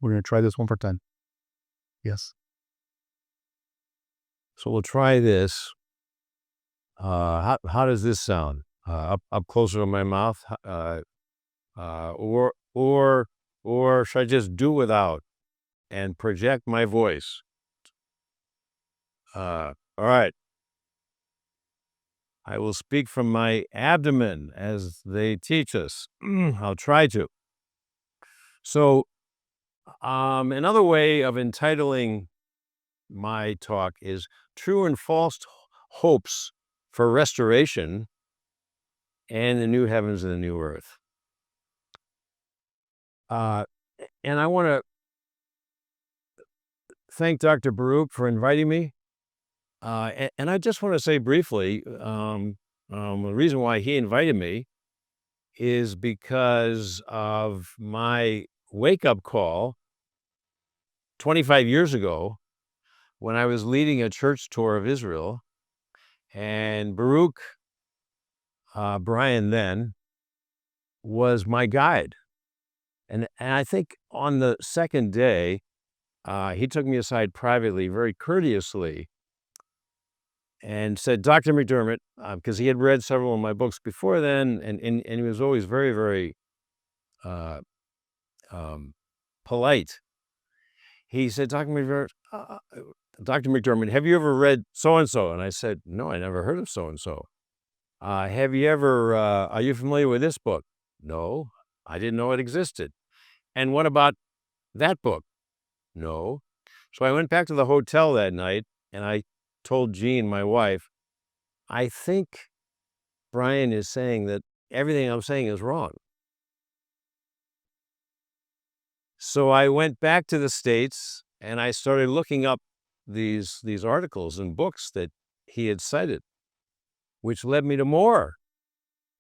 We're going to try this one for 10. Yes. So we'll try this. How does this sound? Up closer to my mouth, or should I just do without and project my voice? All right. I will speak from my abdomen as they teach us. I'll try to. So, another way of entitling my talk is True and False Hopes for Restoration and the New Heavens and the New Earth. And I want to thank Dr. Baruch for inviting me. And I just want to say briefly, the reason why he invited me is because of my wake-up call 25 years ago when I was leading a church tour of Israel, and Baruch, Brian then, was my guide. And I think on the second day, he took me aside privately, very courteously, and said, Dr. McDermott, because he had read several of my books before then, and he was always very, very polite. He said, Dr. McDermott, have you ever read so-and-so? And I said, no, I never heard of so-and-so. Have you ever, are you familiar with this book? No, I didn't know it existed. And what about that book? No. So I went back to the hotel that night and I told Jean, my wife, I think Brian is saying that everything I'm saying is wrong. So I went back to the States and I started looking up these articles and books that he had cited, which led me to more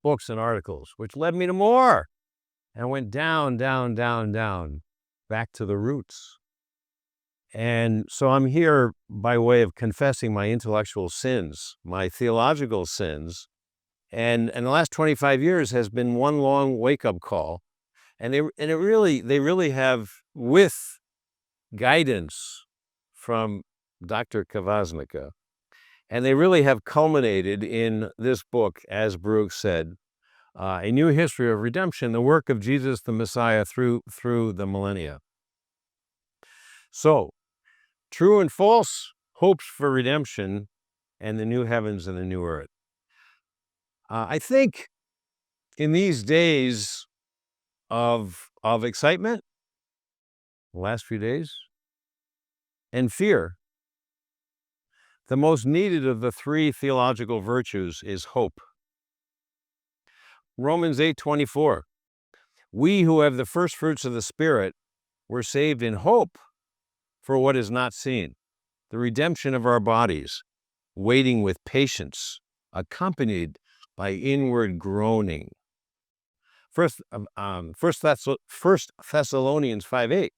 books and articles, which led me to more. And I went down, down, down, down, back to the roots. And so I'm here by way of confessing my intellectual sins, my theological sins. And the last 25 years has been one long wake-up call. And they really have, with guidance from Dr. Kavaznika, and they really have culminated in this book, as Baruch said, A New History of Redemption, the work of Jesus the Messiah through the millennia. So, True and False Hopes for Redemption and the New Heavens and the New Earth. I think in these days of excitement, the last few days, and fear, the most needed of the three theological virtues is hope. Romans 8:24, we who have the first fruits of the Spirit were saved in hope for what is not seen, the redemption of our bodies, waiting with patience, accompanied by inward groaning. First Thessalonians 5:8,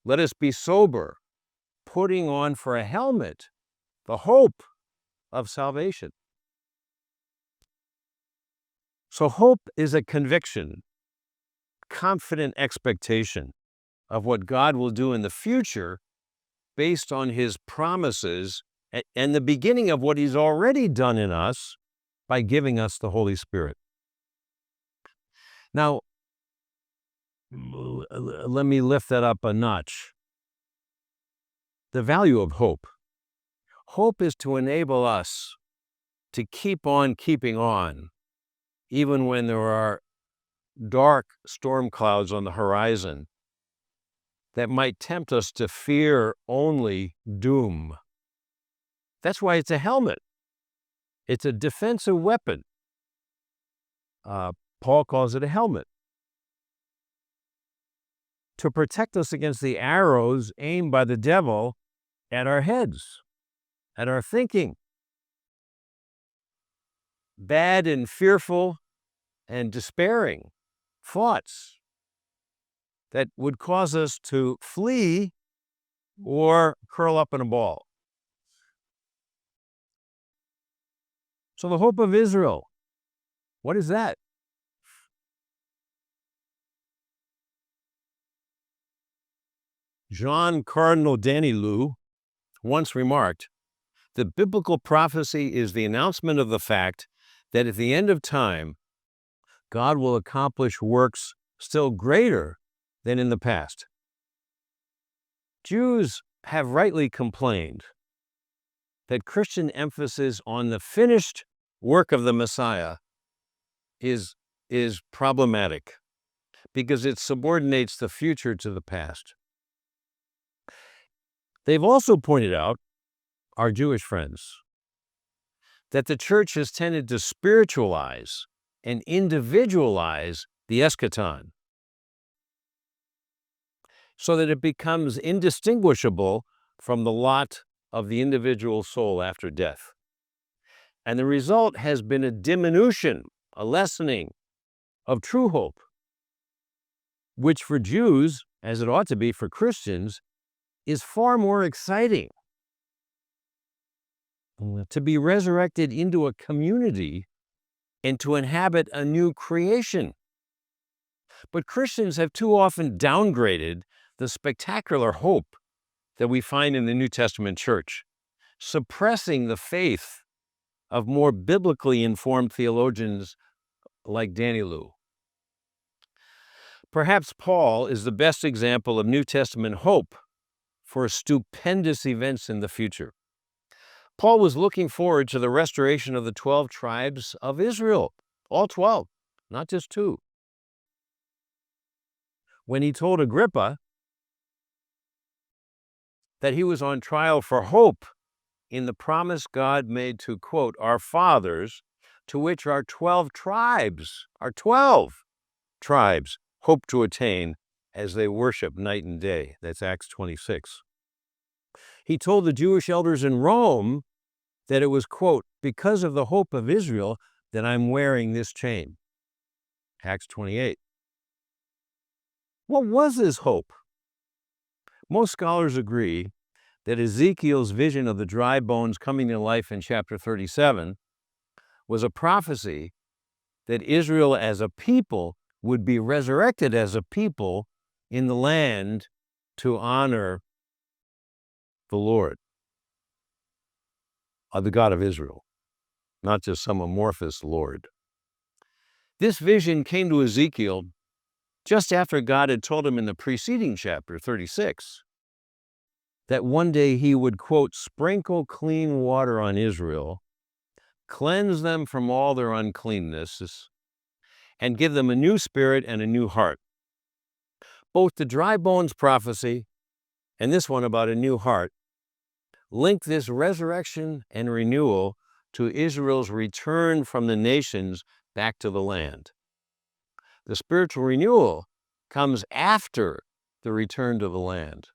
let us be sober, putting on for a helmet the hope of salvation. So hope is a conviction, confident expectation of what God will do in the future based on his promises and the beginning of what he's already done in us by giving us the Holy Spirit. Now, let me lift that up a notch. The value of hope. Hope is to enable us to keep on keeping on, even when there are dark storm clouds on the horizon that might tempt us to fear only doom. That's why it's a helmet. It's a defensive weapon. Paul calls it a helmet. To protect us against the arrows aimed by the devil at our heads, at our thinking. Bad and fearful and despairing thoughts that would cause us to flee or curl up in a ball. So the hope of Israel, what is that? John Cardinal Danilou once remarked, "The biblical prophecy is the announcement of the fact that at the end of time, God will accomplish works still greater than in the past." Jews have rightly complained that Christian emphasis on the finished work of the Messiah is problematic because it subordinates the future to the past. They've also pointed out, our Jewish friends, that the church has tended to spiritualize and individualize the eschaton so that it becomes indistinguishable from the lot of the individual soul after death. And the result has been a diminution, a lessening of true hope, which for Jews, as it ought to be for Christians, is far more exciting. To be resurrected into a community and to inhabit a new creation. But Christians have too often downgraded the spectacular hope that we find in the New Testament church, suppressing the faith of more biblically informed theologians like Danilou. Perhaps Paul is the best example of New Testament hope for stupendous events in the future. Paul was looking forward to the restoration of the 12 tribes of Israel, all 12, not just 2. When he told Agrippa that he was on trial for hope in the promise God made to, quote, our fathers, to which our 12 tribes hope to attain as they worship night and day. That's Acts 26. He told the Jewish elders in Rome that it was, quote, because of the hope of Israel that I'm wearing this chain. Acts 28. What was this hope? Most scholars agree that Ezekiel's vision of the dry bones coming to life in chapter 37 was a prophecy that Israel as a people would be resurrected as a people in the land to honor the Lord, the God of Israel, not just some amorphous Lord. This vision came to Ezekiel just after God had told him in the preceding chapter, 36, that one day he would, quote, sprinkle clean water on Israel, cleanse them from all their uncleannesses, and give them a new spirit and a new heart. Both the dry bones prophecy and this one about a new heart link this resurrection and renewal to Israel's return from the nations back to the land. The spiritual renewal comes after the return to the land.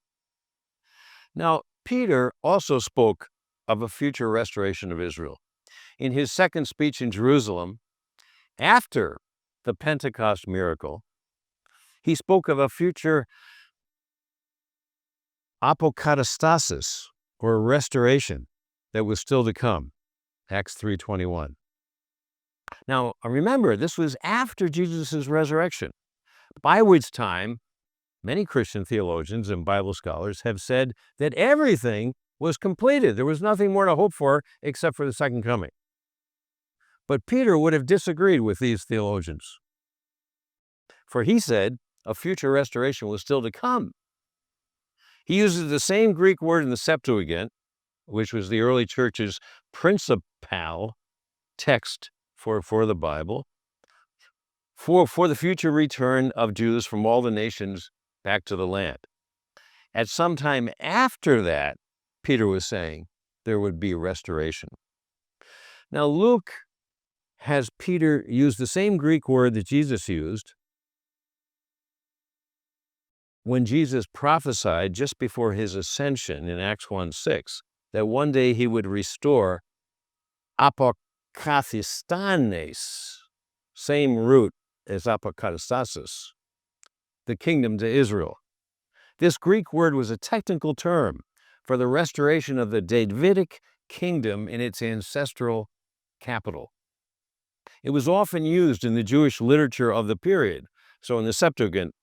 Now, Peter also spoke of a future restoration of Israel. In his second speech in Jerusalem, after the Pentecost miracle, he spoke of a future apokatastasis, or restoration, that was still to come. Acts 3:21. Now, remember, this was after Jesus' resurrection, by which time many Christian theologians and Bible scholars have said that everything was completed. There was nothing more to hope for except for the second coming. But Peter would have disagreed with these theologians, for he said a future restoration was still to come. He uses the same Greek word in the Septuagint, which was the early church's principal text for the Bible, for the future return of Jews from all the nations back to the land. At some time after that, Peter was saying there would be restoration. Now, Luke has Peter use the same Greek word that Jesus used when Jesus prophesied just before his ascension in Acts 1:6, that one day he would restore apokathistanes, same root as apokatastasis, the kingdom to Israel. This Greek word was a technical term for the restoration of the Davidic kingdom in its ancestral capital. It was often used in the Jewish literature of the period. So in the Septuagint,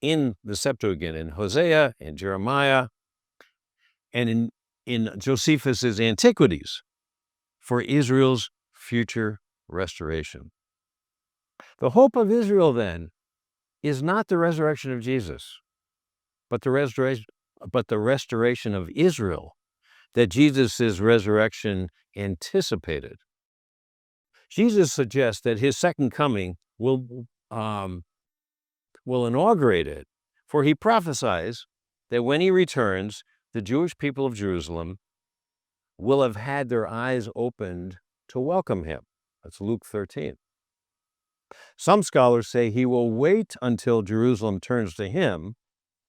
in the Septuagint, in Hosea, in Jeremiah, and in Josephus's Antiquities for Israel's future restoration. The hope of Israel, then, is not the resurrection of Jesus, but the restoration of Israel that Jesus' resurrection anticipated. Jesus suggests that his second coming will inaugurate it, for he prophesies that when he returns, the Jewish people of Jerusalem will have had their eyes opened to welcome him. That's Luke 13. Some scholars say he will wait until Jerusalem turns to him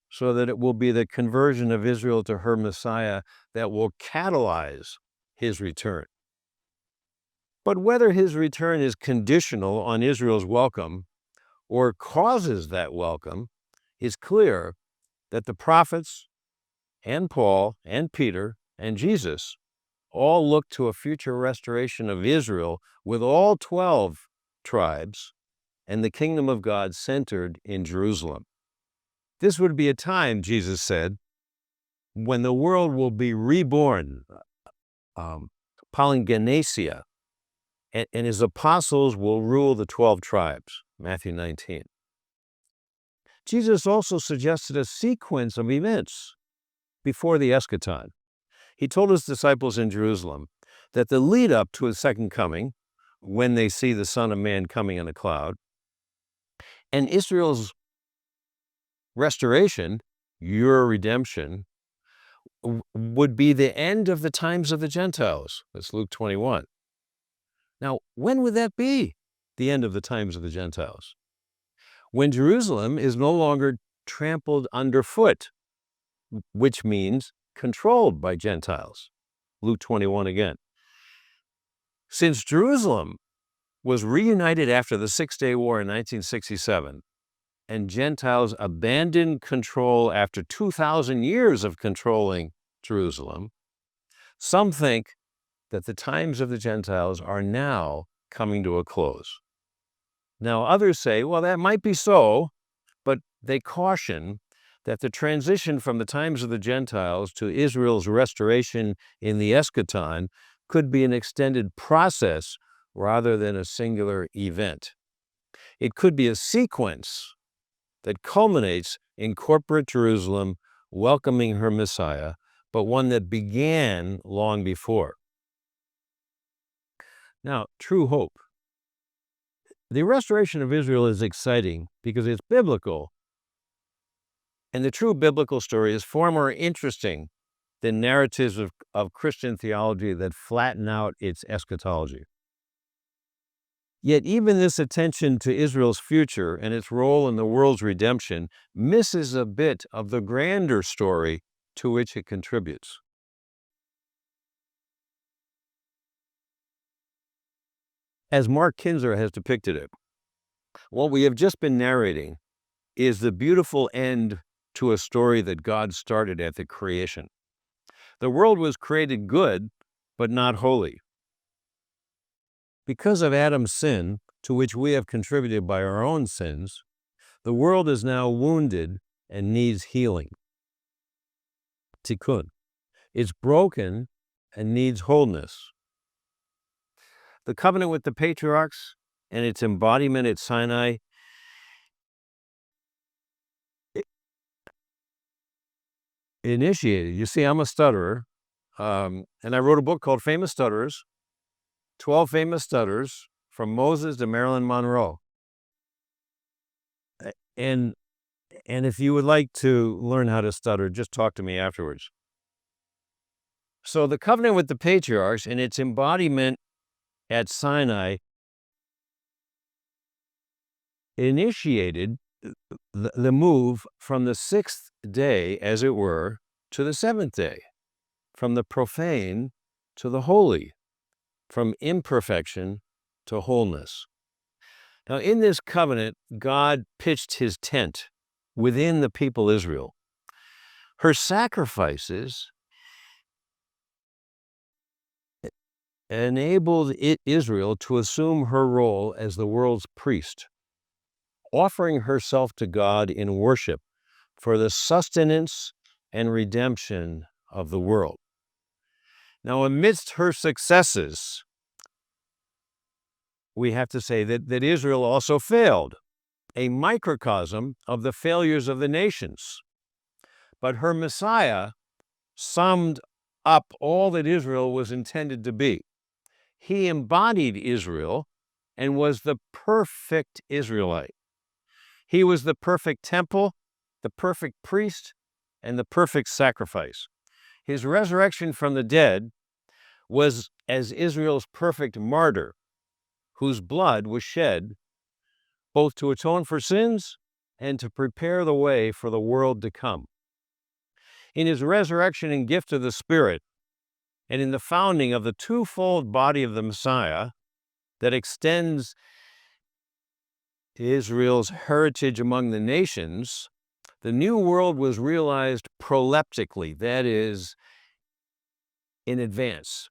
so that it will be the conversion of Israel to her Messiah that will catalyze his return. But whether his return is conditional on Israel's welcome or causes that welcome, it's clear that the prophets and Paul and Peter and Jesus all look to a future restoration of Israel with all 12 tribes and the kingdom of God centered in Jerusalem. This would be a time, Jesus said, when the world will be reborn, palingenesia, and his apostles will rule the 12 tribes, Matthew 19. Jesus also suggested a sequence of events before the eschaton. He told his disciples in Jerusalem that the lead up to his second coming, when they see the Son of Man coming in a cloud, and Israel's restoration, your redemption, would be the end of the times of the Gentiles. That's Luke 21. Now, when would that be, the end of the times of the Gentiles? When Jerusalem is no longer trampled underfoot, which means controlled by Gentiles. Luke 21 again. Since Jerusalem was reunited after the Six-Day War in 1967, and Gentiles abandoned control after 2,000 years of controlling Jerusalem, some think that the times of the Gentiles are now coming to a close. Now, others say, well, that might be so, but they caution that the transition from the times of the Gentiles to Israel's restoration in the eschaton could be an extended process rather than a singular event. It could be a sequence that culminates in corporate Jerusalem welcoming her Messiah, but one that began long before. Now, true hope. The restoration of Israel is exciting because it's biblical, and the true biblical story is far more interesting than narratives of Christian theology that flatten out its eschatology. Yet even this attention to Israel's future and its role in the world's redemption misses a bit of the grander story to which it contributes. As Mark Kinzer has depicted it, what we have just been narrating is the beautiful end to a story that God started at the creation. The world was created good, but not holy. Because of Adam's sin, to which we have contributed by our own sins, the world is now wounded and needs healing. Tikkun. It's broken and needs wholeness. The covenant with the patriarchs and its embodiment at Sinai initiated. You see, I'm a stutterer, and I wrote a book called Famous Stutterers, 12 Famous Stutterers from Moses to Marilyn Monroe. And if you would like to learn how to stutter, just talk to me afterwards. So the covenant with the patriarchs and its embodiment at Sinai initiated the move from the sixth day, as it were, to the seventh day, from the profane to the holy, from imperfection to wholeness. Now, in this covenant, God pitched his tent within the people Israel. Her sacrifices enabled Israel to assume her role as the world's priest. offering herself to God in worship for the sustenance and redemption of the world. Now, amidst her successes, we have to say that Israel also failed, a microcosm of the failures of the nations. But her Messiah summed up all that Israel was intended to be. He embodied Israel and was the perfect Israelite. He was the perfect temple, the perfect priest, and the perfect sacrifice. His resurrection from the dead was as Israel's perfect martyr, whose blood was shed both to atone for sins and to prepare the way for the world to come. In his resurrection and gift of the Spirit, and in the founding of the twofold body of the Messiah that extends Israel's heritage among the nations, the new world was realized proleptically, that is, in advance.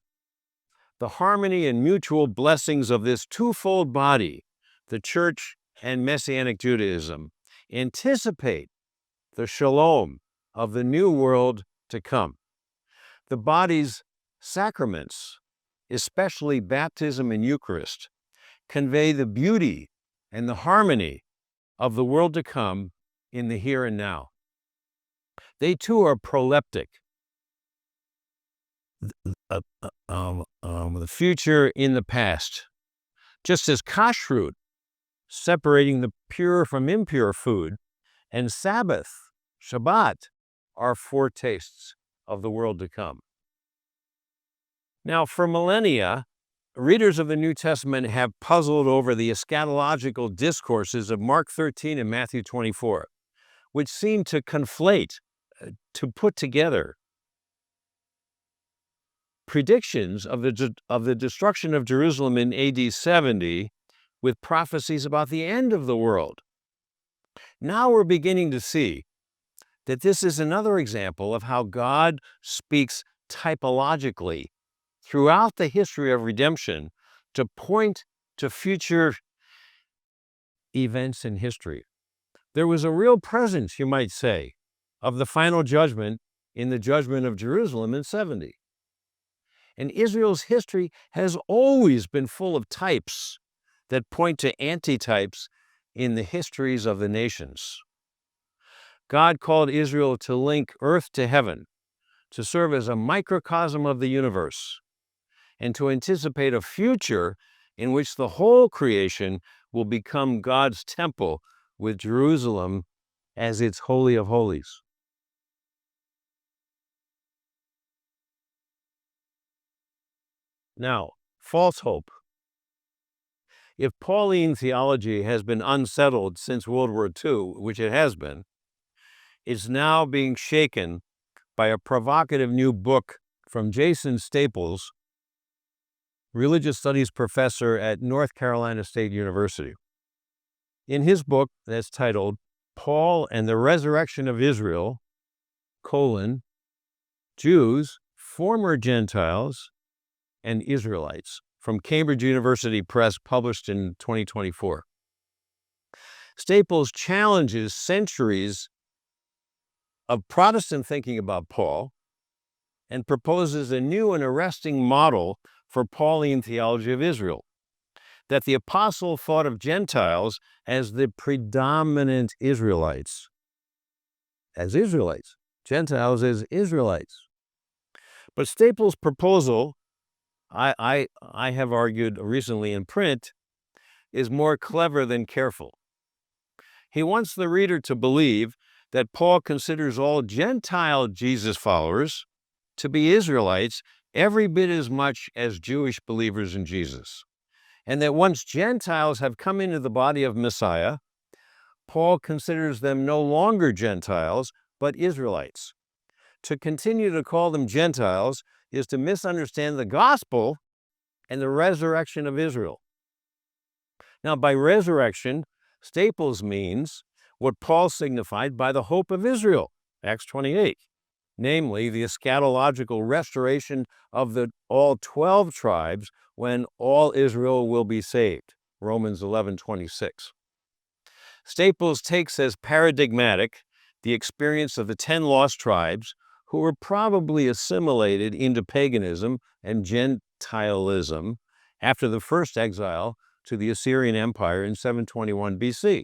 The harmony and mutual blessings of this twofold body, the church and Messianic Judaism, anticipate the shalom of the new world to come. The body's sacraments, especially baptism and Eucharist, convey the beauty and the harmony of the world to come in the here and now. They too are proleptic. The future in the past. Just as kashrut, separating the pure from impure food, and Sabbath, Shabbat, are foretastes of the world to come. Now, for millennia, readers of the New Testament have puzzled over the eschatological discourses of Mark 13 and Matthew 24, which seem to conflate, to put together predictions of the destruction of Jerusalem in AD 70 with prophecies about the end of the world. Now we're beginning to see that this is another example of how God speaks typologically throughout the history of redemption to point to future events in history. There was a real presence, you might say, of the final judgment in the judgment of Jerusalem in 70. And Israel's history has always been full of types that point to antitypes in the histories of the nations. God called Israel to link earth to heaven, to serve as a microcosm of the universe, and to anticipate a future in which the whole creation will become God's temple with Jerusalem as its Holy of Holies. Now, false hope. If Pauline theology has been unsettled since World War II, which it has been, it's now being shaken by a provocative new book from Jason Staples, religious studies professor at North Carolina State University. In his book that's titled Paul and the Resurrection of Israel, Jews, former Gentiles, and Israelites, from Cambridge University Press, published in 2024. Staples challenges centuries of Protestant thinking about Paul and proposes a new and arresting model for Pauline theology of Israel, that the apostle thought of Gentiles as the predominant Israelites, Gentiles as Israelites. But Staples' proposal, I have argued recently in print, is more clever than careful. He wants the reader to believe that Paul considers all Gentile Jesus followers to be Israelites every bit as much as Jewish believers in Jesus, and that once Gentiles have come into the body of Messiah, Paul considers them no longer Gentiles, but Israelites. To continue to call them Gentiles is to misunderstand the gospel and the resurrection of Israel. Now, by resurrection, Staples means what Paul signified by the hope of Israel, Acts 28, namely the eschatological restoration of all 12 tribes when all Israel will be saved, Romans 11:26. Staples takes as paradigmatic the experience of the 10 lost tribes who were probably assimilated into paganism and Gentilism after the first exile to the Assyrian Empire in 721 BC.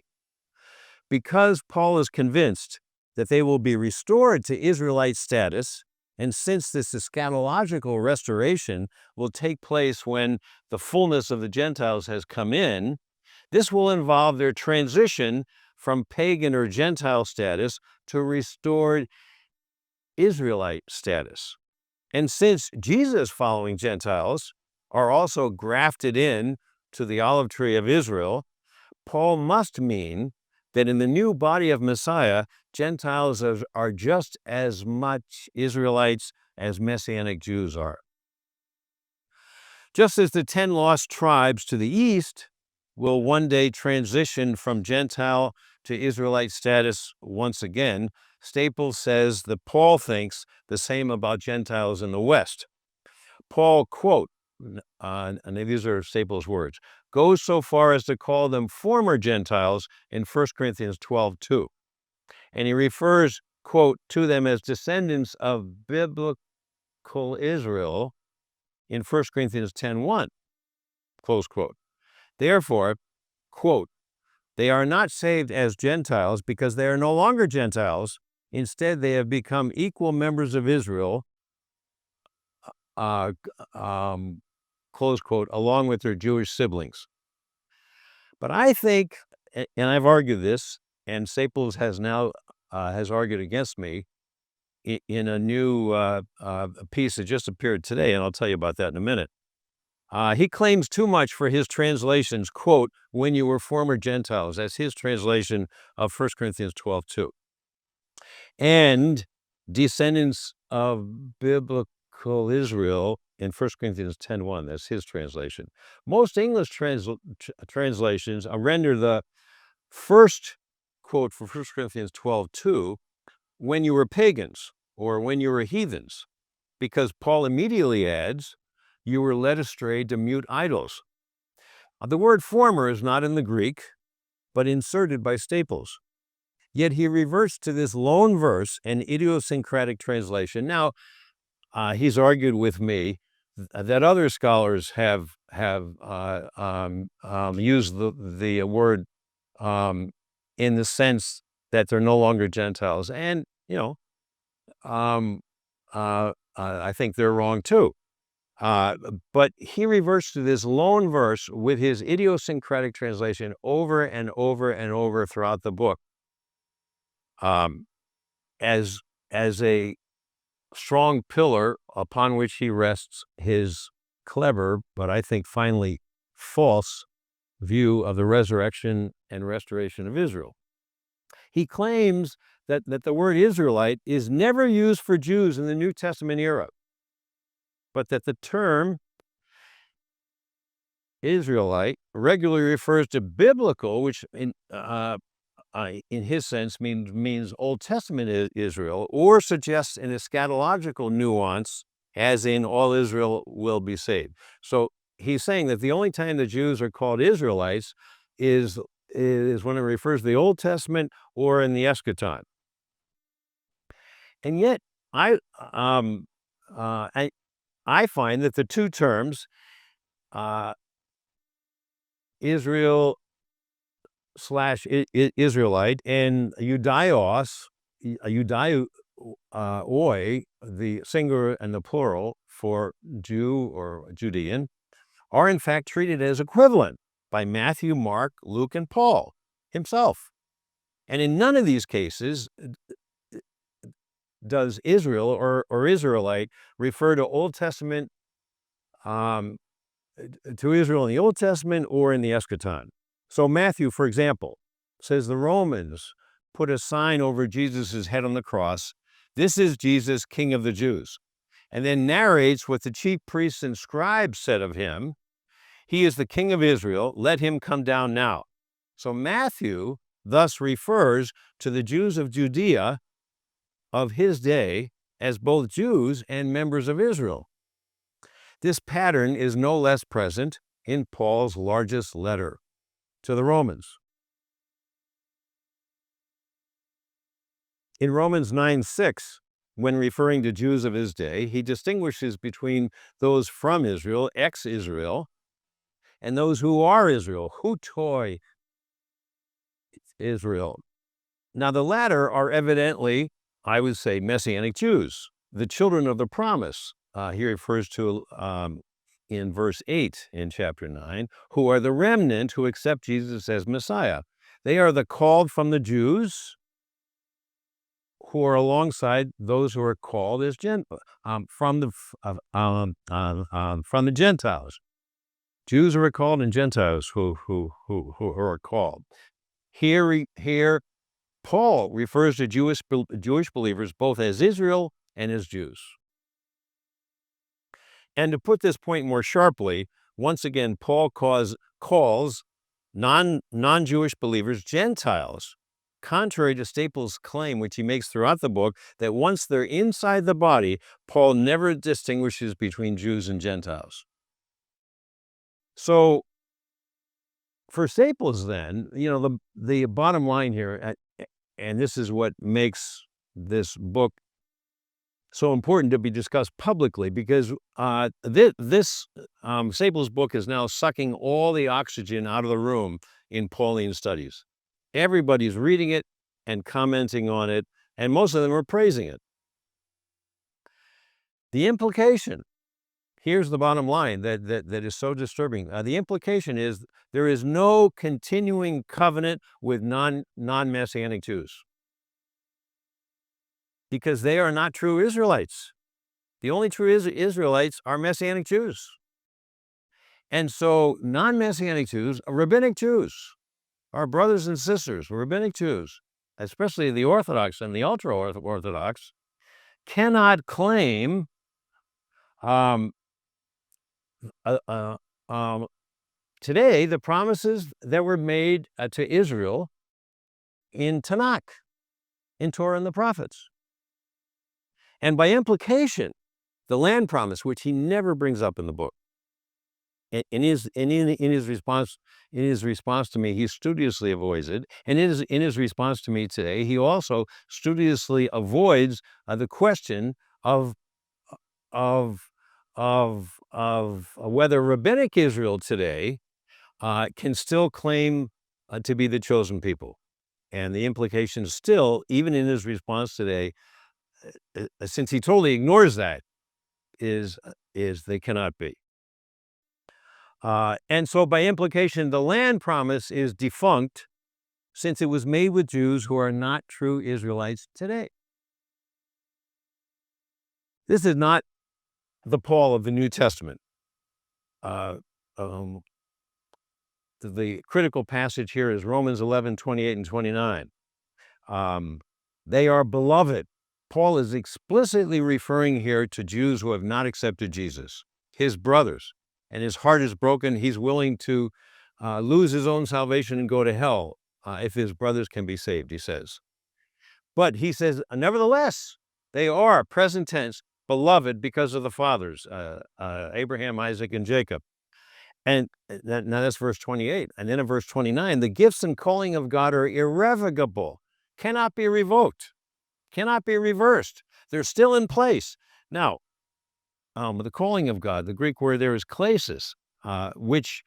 Because Paul is convinced that they will be restored to Israelite status, and since this eschatological restoration will take place when the fullness of the Gentiles has come in, this will involve their transition from pagan or Gentile status to restored Israelite status. And since Jesus-following Gentiles are also grafted in to the olive tree of Israel, Paul must mean that in the new body of Messiah, Gentiles are just as much Israelites as Messianic Jews are. Just as the 10 lost tribes to the east will one day transition from Gentile to Israelite status once again, Staples says that Paul thinks the same about Gentiles in the West. Paul, quote, and these are Staples' words, goes so far as to call them former Gentiles in 1 Corinthians 12:2. And he refers, quote, to them as descendants of biblical Israel in 1 Corinthians 10:1, close quote. Therefore, quote, they are not saved as Gentiles because they are no longer Gentiles. Instead, they have become equal members of Israel, close quote, along with their Jewish siblings. But I think, and I've argued this, and Staples has now has argued against me in a new piece that just appeared today, and I'll tell you about that in a minute. He claims too much for his translations, quote, when you were former Gentiles. That's his translation of 1 Corinthians 12:2. And descendants of biblical Israel in 1 Corinthians 10:1. That's his translation. Most English translations render the first quote from 1 Corinthians 12:2, when you were pagans or when you were heathens, because Paul immediately adds, you were led astray to mute idols. The word former is not in the Greek, but inserted by Staples. Yet he reverts to this lone verse, an idiosyncratic translation. Now, he's argued with me that other scholars have used the word in the sense that they're no longer Gentiles, and I think they're wrong too. But he reverts to this lone verse with his idiosyncratic translation over and over and over throughout the book, as a strong pillar upon which he rests his clever, but I think finally false, view of the resurrection and restoration of Israel. He claims that the word Israelite is never used for Jews in the New Testament era, but that the term Israelite regularly refers to biblical, which in his sense means Old Testament Israel, or suggests an eschatological nuance, as in all Israel will be saved. So he's saying that the only time the Jews are called Israelites is when it refers to the Old Testament or in the eschaton. And yet, I find that the two terms, Israel / Israelite, and Judaios, Judaioi, the singular and the plural for Jew or Judean, are in fact treated as equivalent by Matthew, Mark, Luke, and Paul himself. And in none of these cases does Israel or Israelite refer to Old Testament, to Israel in the Old Testament or in the eschaton. So Matthew, for example, says the Romans put a sign over Jesus' head on the cross. This is Jesus, King of the Jews. And then narrates what the chief priests and scribes said of him. He is the King of Israel. Let him come down now. So Matthew thus refers to the Jews of Judea of his day as both Jews and members of Israel. This pattern is no less present in Paul's largest letter to the Romans. In Romans 9:6, when referring to Jews of his day, he distinguishes between those from Israel, ex-Israel, and those who are Israel, hutoi Israel. Now, the latter are evidently, I would say, Messianic Jews, the children of the promise. He refers to in verse 8 in chapter 9, who are the remnant who accept Jesus as Messiah. They are the called from the Jews who are alongside those who are called as from the Gentiles. Jews who are called and Gentiles who are called. Here, Paul refers to Jewish believers both as Israel and as Jews. And to put this point more sharply, once again, Paul calls non-Jewish believers Gentiles, contrary to Staples' claim, which he makes throughout the book, that once they're inside the body, Paul never distinguishes between Jews and Gentiles. So, for Staples, then, the bottom line here, and this is what makes this book so important to be discussed publicly, because this Staples book is now sucking all the oxygen out of the room in Pauline studies. Everybody's reading it and commenting on it, and most of them are praising it. The implication, here's the bottom line that is so disturbing. The implication is there is no continuing covenant with non-Messianic Jews, because they are not true Israelites. The only true Israelites are Messianic Jews. And so non-Messianic Jews, rabbinic Jews, our brothers and sisters, rabbinic Jews, especially the Orthodox and the ultra-Orthodox, cannot claim today the promises that were made to Israel in Tanakh, in Torah and the prophets. And by implication, the land promise, which he never brings up in the book. In his response to me, he studiously avoids it. And in his response to me today, he also studiously avoids the question of whether rabbinic Israel today can still claim to be the chosen people. And the implication still, even in his response today, since he totally ignores that, is they cannot be. And so by implication, the land promise is defunct, since it was made with Jews who are not true Israelites today. This is not the Paul of the New Testament. The critical passage here is Romans 11:28 and 29. They are beloved. Paul is explicitly referring here to Jews who have not accepted Jesus, his brothers, and his heart is broken. He's willing to lose his own salvation and go to hell if his brothers can be saved, he says. But he says, nevertheless, they are, present tense, beloved because of the fathers, Abraham, Isaac, and Jacob. And now that's verse 28. And then in verse 29, the gifts and calling of God are irrevocable, cannot be revoked, cannot be reversed. They're still in place. Now, the calling of God, the Greek word there is klesis, which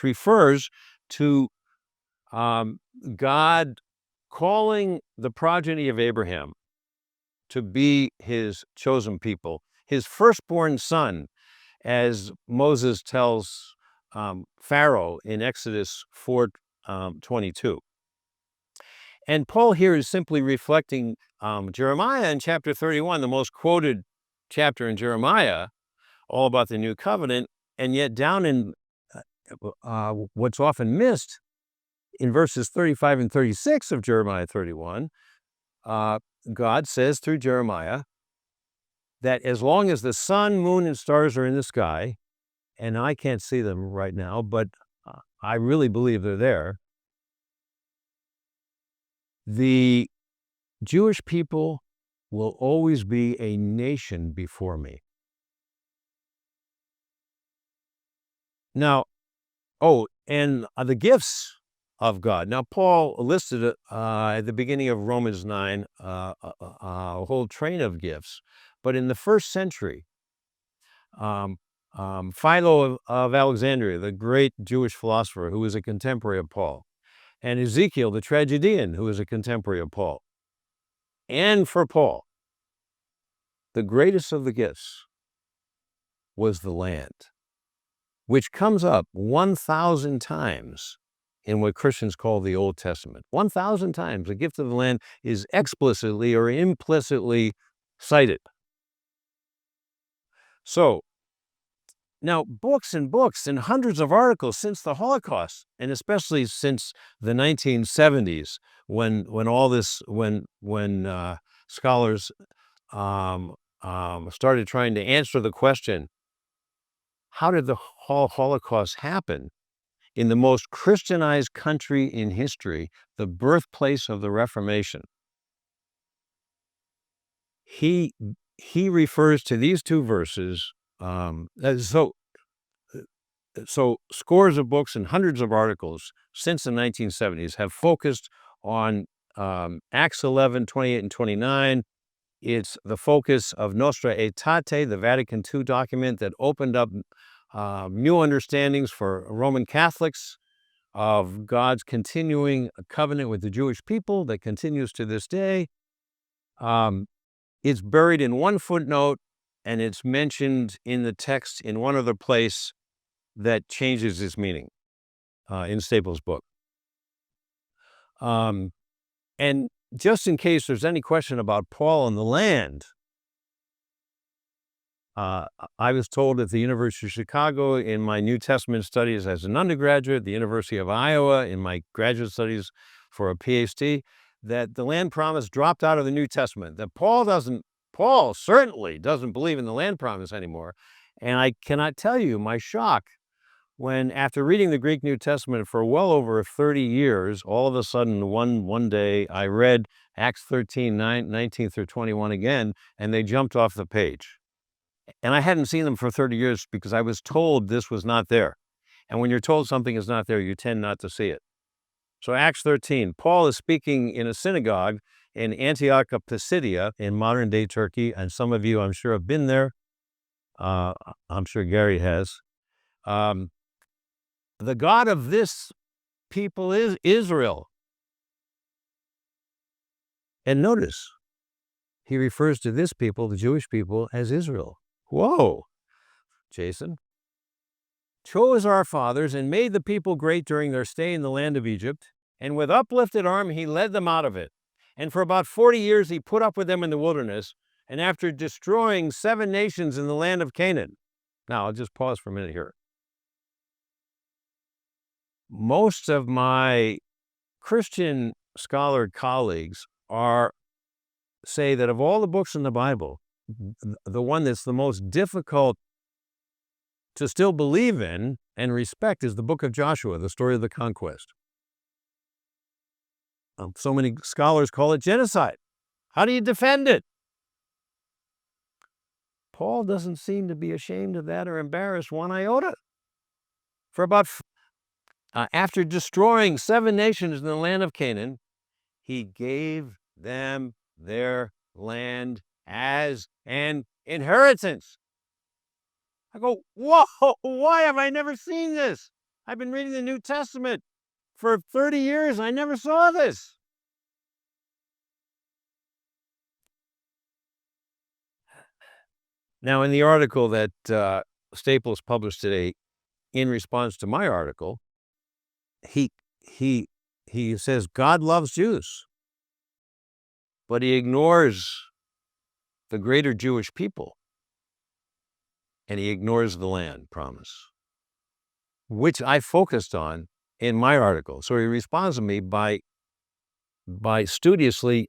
refers to God calling the progeny of Abraham to be his chosen people, his firstborn son, as Moses tells Pharaoh in Exodus 4:22. And Paul here is simply reflecting Jeremiah in chapter 31, the most quoted chapter in Jeremiah, all about the new covenant, and yet down in what's often missed, in verses 35 and 36 of Jeremiah 31, God says through Jeremiah that as long as the sun, moon, and stars are in the sky, and I can't see them right now, but I really believe they're there, the Jewish people will always be a nation before me. Now, and the gifts of God. Now, Paul listed at the beginning of Romans 9 a whole train of gifts. But in the first century, Philo of Alexandria, the great Jewish philosopher who was a contemporary of Paul, and Ezekiel, the tragedian, who was a contemporary of Paul. And for Paul, the greatest of the gifts was the land, which comes up 1,000 times in what Christians call the Old Testament. 1,000 times the gift of the land is explicitly or implicitly cited. So, now books and books and hundreds of articles since the Holocaust, and especially since the 1970s, when scholars started trying to answer the question, how did the Holocaust happen in the most Christianized country in history, the birthplace of the Reformation? He refers to these two verses. So scores of books and hundreds of articles since the 1970s have focused on Acts 11, 28 and 29. It's the focus of Nostra Aetate, the Vatican II document that opened up new understandings for Roman Catholics of God's continuing covenant with the Jewish people that continues to this day. It's buried in one footnote, and it's mentioned in the text in one other place that changes its meaning in Staples' book. And just in case there's any question about Paul and the land, I was told at the University of Chicago in my New Testament studies as an undergraduate, the University of Iowa in my graduate studies for a PhD, that the land promise dropped out of the New Testament, that Paul certainly doesn't believe in the land promise anymore. And I cannot tell you my shock when, after reading the Greek New Testament for well over 30 years, all of a sudden one day I read Acts 13, 19 through 21 again, and they jumped off the page. And I hadn't seen them for 30 years because I was told this was not there. And when you're told something is not there, you tend not to see it. So Acts 13, Paul is speaking in a synagogue in Antioch of Pisidia in modern-day Turkey, and some of you, I'm sure, have been there. I'm sure Gary has. The God of this people is Israel. And notice, he refers to this people, the Jewish people, as Israel. Whoa, Jason. Chose our fathers and made the people great during their stay in the land of Egypt, and with uplifted arm he led them out of it. And for about 40 years he put up with them in the wilderness, and after destroying 7 nations in the land of Canaan. Now, I'll just pause for a minute here. Most of my Christian scholar colleagues say that of all the books in the Bible, the one that's the most difficult to still believe in and respect is the book of Joshua, the story of the conquest. So many scholars call it genocide. How do you defend it? Paul doesn't seem to be ashamed of that or embarrassed one iota. For about after destroying 7 nations in the land of Canaan, he gave them their land as an inheritance. I go, whoa, why have I never seen this? I've been reading the New Testament for 30 years. I never saw this. Now, in the article that Staples published today, in response to my article, he says God loves Jews, but he ignores the greater Jewish people, and he ignores the land promise, which I focused on in my article. So he responds to me by studiously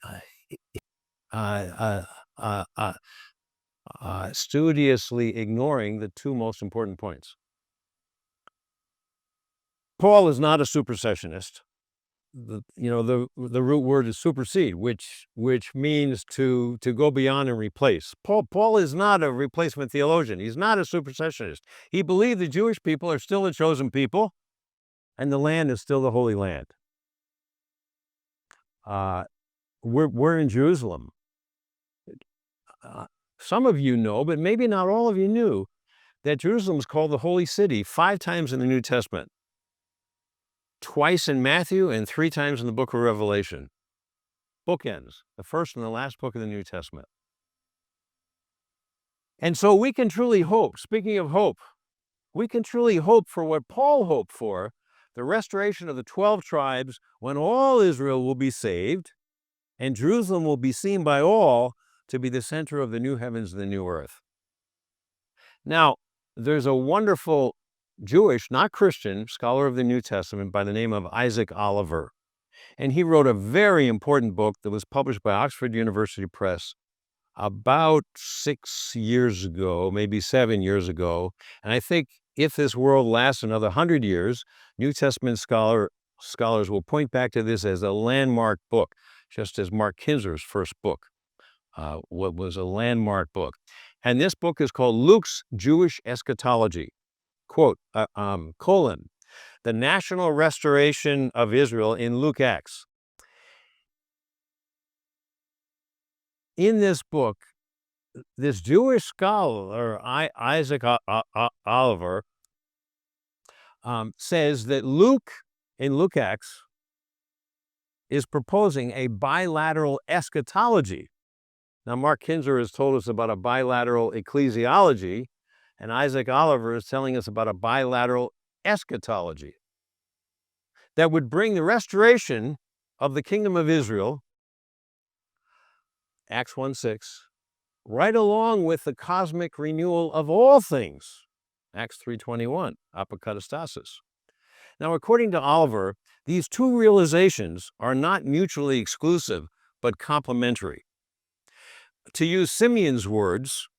ignoring the 2 most important points. Paul is not a supersessionist. The root word is supersede, which means to go beyond and replace. Paul is not a replacement theologian. He's not a supersessionist. He believed the Jewish people are still the chosen people, and the land is still the Holy Land. we're in Jerusalem. Some of you know, but maybe not all of you knew, that Jerusalem is called the Holy City 5 times in the New Testament, twice in Matthew and 3 times in the book of Revelation. Bookends, the first and the last book of the New Testament. And so we can truly hope, speaking of hope, we can truly hope for what Paul hoped for, the restoration of the 12 tribes, when all Israel will be saved, and Jerusalem will be seen by all to be the center of the new heavens and the new earth. Now, there's a wonderful Jewish, not Christian, scholar of the New Testament by the name of Isaac Oliver. And he wrote a very important book that was published by Oxford University Press about 6 years ago, maybe 7 years ago. And I think if this world lasts another 100 years, New Testament scholars will point back to this as a landmark book, just as Mark Kinzer's first book what was a landmark book. And this book is called Luke's Jewish Eschatology, quote, colon, the national restoration of Israel in Luke Acts. In this book, this Jewish scholar, Isaac Oliver, says that Luke, in Luke Acts, is proposing a bilateral eschatology. Now, Mark Kinzer has told us about a bilateral ecclesiology, and Isaac Oliver is telling us about a bilateral eschatology that would bring the restoration of the kingdom of Israel, Acts 1:6, right along with the cosmic renewal of all things, Acts 3:21, apokatastasis. Now, according to Oliver, these two realizations are not mutually exclusive, but complementary. To use Simeon's words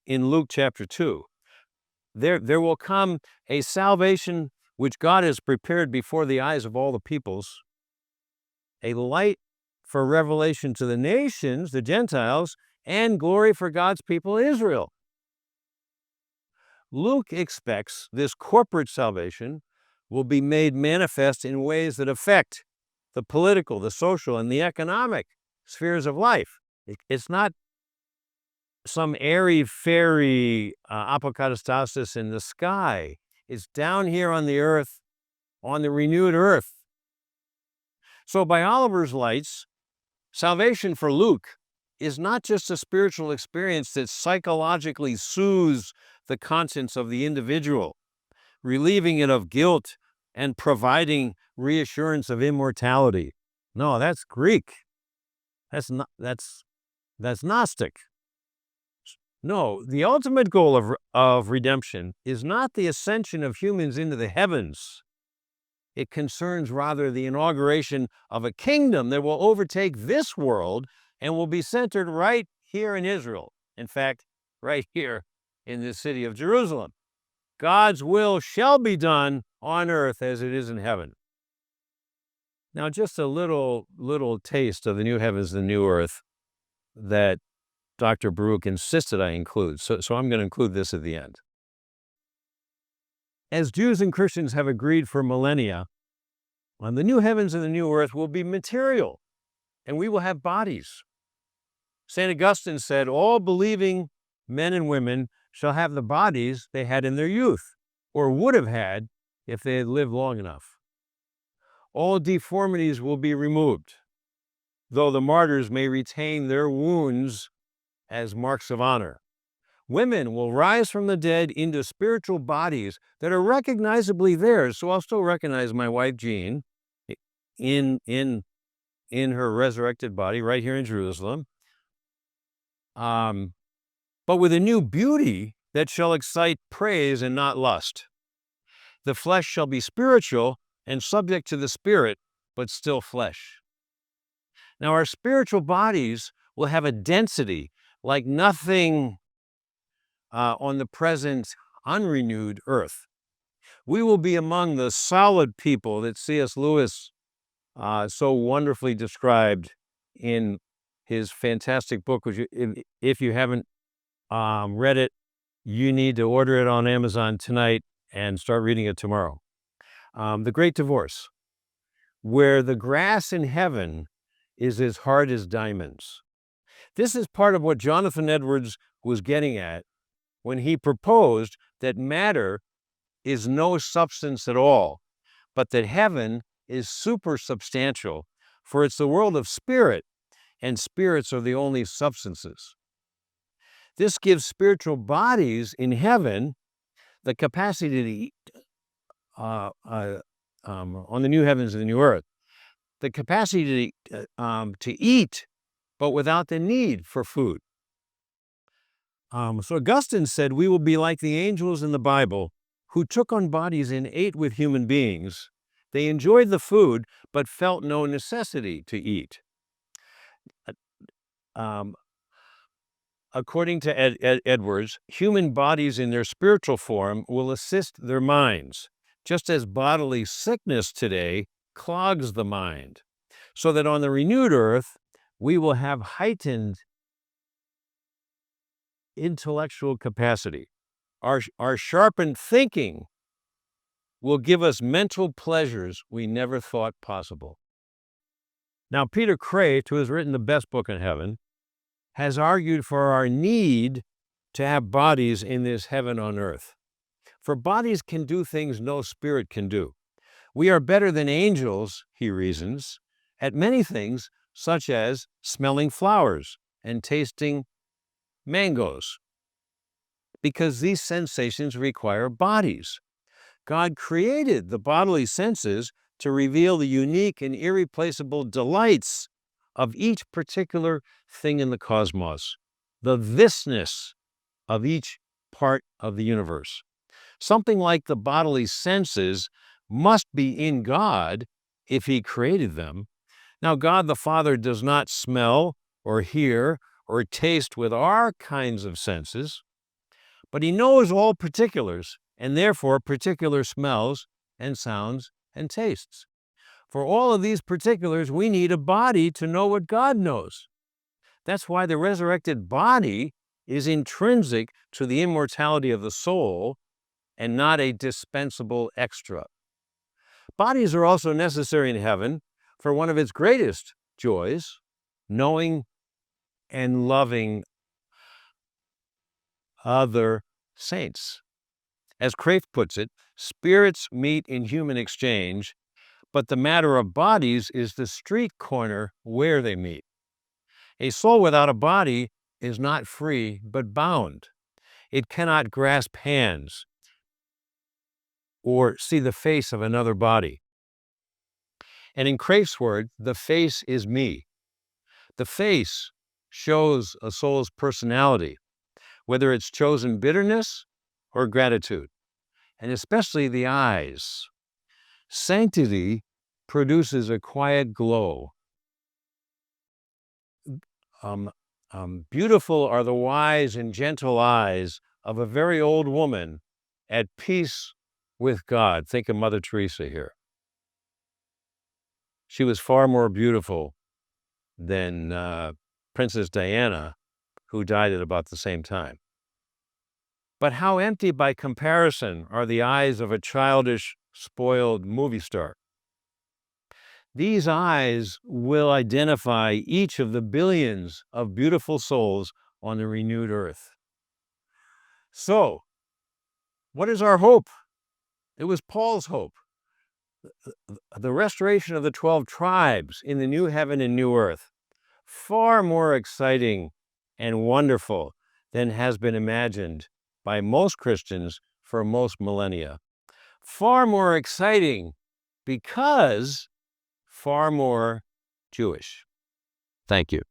in Luke chapter 2, there will come a salvation which God has prepared before the eyes of all the peoples, a light for revelation to the nations, the Gentiles, and glory for God's people, Israel. Luke expects this corporate salvation will be made manifest in ways that affect the political, the social, and the economic spheres of life. It's not some airy-fairy apokatastasis in the sky. It's down here on the earth, on the renewed earth. So by Oliver's lights, salvation for Luke is not just a spiritual experience that psychologically soothes the conscience of the individual, relieving it of guilt and providing reassurance of immortality. No, that's Greek. That's Gnostic. No, the ultimate goal of redemption is not the ascension of humans into the heavens. It concerns rather the inauguration of a kingdom that will overtake this world and will be centered right here in Israel. In fact, right here in the city of Jerusalem. God's will shall be done on earth as it is in heaven. Now, just a little taste of the new heavens and the new earth that Dr. Baruch insisted I include. So I'm going to include this at the end. As Jews and Christians have agreed for millennia, the new heavens and the new earth will be material, and we will have bodies. St. Augustine said, all believing men and women shall have the bodies they had in their youth, or would have had if they had lived long enough. All deformities will be removed, though the martyrs may retain their wounds as marks of honor. Women will rise from the dead into spiritual bodies that are recognizably theirs. So I'll still recognize my wife, Jean, in her resurrected body right here in Jerusalem. But with a new beauty that shall excite praise and not lust. The flesh shall be spiritual and subject to the spirit, but still flesh. Now, our spiritual bodies will have a density like nothing on the present unrenewed earth. We will be among the solid people that C.S. Lewis so wonderfully described in his fantastic book, which if you haven't read it, you need to order it on Amazon tonight and start reading it tomorrow. The Great Divorce, where the grass in heaven is as hard as diamonds. This is part of what Jonathan Edwards was getting at when he proposed that matter is no substance at all, but that heaven is supersubstantial, for it's the world of spirit, and spirits are the only substances. This gives spiritual bodies in heaven the capacity to eat, on the new heavens and the new earth, the capacity to eat, but without the need for food. So Augustine said, we will be like the angels in the Bible who took on bodies and ate with human beings. They enjoyed the food, but felt no necessity to eat. According to Edwards, human bodies in their spiritual form will assist their minds, just as bodily sickness today clogs the mind, so that on the renewed earth, we will have heightened intellectual capacity. Our sharpened thinking will give us mental pleasures we never thought possible. Now, Peter Crate, who has written the best book in heaven, has argued for our need to have bodies in this heaven on earth. For bodies can do things no spirit can do. We are better than angels, he reasons, at many things, such as smelling flowers and tasting mangoes, because these sensations require bodies. God created the bodily senses to reveal the unique and irreplaceable delights of each particular thing in the cosmos, the thisness of each part of the universe. Something like the bodily senses must be in God if he created them. Now, God the Father does not smell or hear or taste with our kinds of senses, but he knows all particulars, and therefore particular smells and sounds and tastes. For all of these particulars, we need a body to know what God knows. That's why the resurrected body is intrinsic to the immortality of the soul and not a dispensable extra. Bodies are also necessary in heaven for one of its greatest joys, knowing and loving other saints. As Crate puts it, spirits meet in human exchange, but the matter of bodies is the street corner where they meet. A soul without a body is not free, but bound. It cannot grasp hands or see the face of another body. And in Crate's word, the face is me. The face shows a soul's personality, whether it's chosen bitterness or gratitude, and especially the eyes. Sanctity produces a quiet glow. Beautiful are the wise and gentle eyes of a very old woman at peace with God. Think of Mother Teresa here. She was far more beautiful than Princess Diana, who died at about the same time. But how empty by comparison are the eyes of a childish, spoiled movie star? These eyes will identify each of the billions of beautiful souls on the renewed earth. So, what is our hope? It was Paul's hope. The restoration of the 12 tribes in the new heaven and new earth. Far more exciting and wonderful than has been imagined by most Christians for most millennia. Far more exciting because far more Jewish. Thank you.